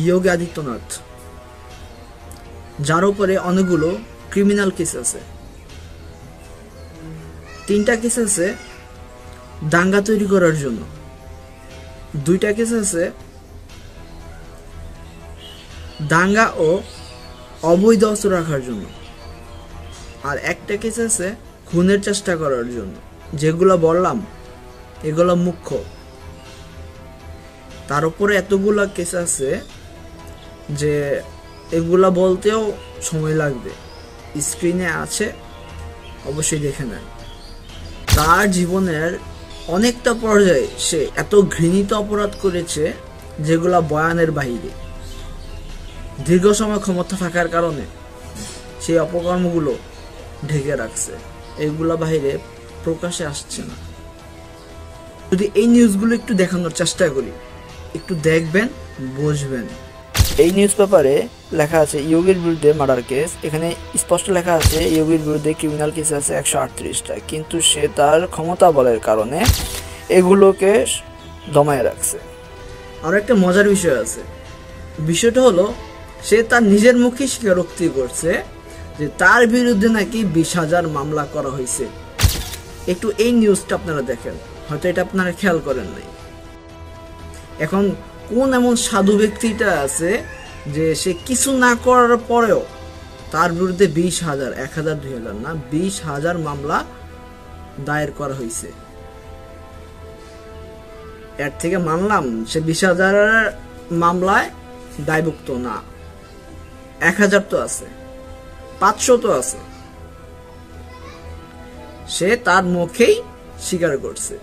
যোগী আদিত্যনাথ, যার উপরে অনেকগুলো ক্রিমিনাল কেস আছে। 3টা কেস আছে দাঙ্গা তৈরি করার জন্য, 2টা কেস আছে দাঙ্গা ও অবৈধ অস্ত্র রাখার জন্য, আর একটা কেস আছে খুনের চেষ্টা করার জন্য। যেগুলো বললাম এগুলো মুখ্য, তার উপরে এতগুলা কেস আছে যে এগুলা বলতেও সময় লাগবে। স্ক্রিনে আছে, অবশ্যই দেখে নেন। তার জীবনের অনেকটা পর্যায়ে সে এত ঘৃণিত অপরাধ করেছে যেগুলা বয়ানের বাইরে। দীর্ঘ সময় ক্ষমতা থাকার কারণে সেই অপকর্মগুলো ঢেকে রাখছে, এগুলা বাইরে প্রকাশে আসছে না। যদি এই নিউজগুলো একটু দেখানোর চেষ্টা করি, একটু দেখবেন, বুঝবেন। এই নিউজ পেপারে লেখা আছে যোগীর বিরুদ্ধে মার্ডার কেস। এখানে স্পষ্ট লেখা আছে যোগীর বিরুদ্ধে ক্রিমিনাল কেস আছে 138টা, কিন্তু সে তার ক্ষমতা বলের কারণে এগুলোকে দমায় রাখছে। আর একটা মজার বিষয় আছে, বিষয়টা হলো সে তার নিজের মুখে স্বীকারোক্তি করছে যে তার বিরুদ্ধে নাকি 20,000 মামলা করা হয়েছে। একটু এই নিউজটা আপনারা দেখেন, হয়তো এটা আপনারা খেয়াল করেন নাই। এখন কোন এমন সাধু ব্যক্তিটা আছে যে সে কিছু না করার পরেও তার বিরুদ্ধে 20,000, 1,000, 2,000 না, 20,000 মামলা দায়ের করা হয়েছে। এর থেকে মানলাম সে 20,000 মামলায় দায়ভুক্ত না, 1,000 তো আছে, 500 তো আছে, সে তার মুখেই স্বীকার করছে।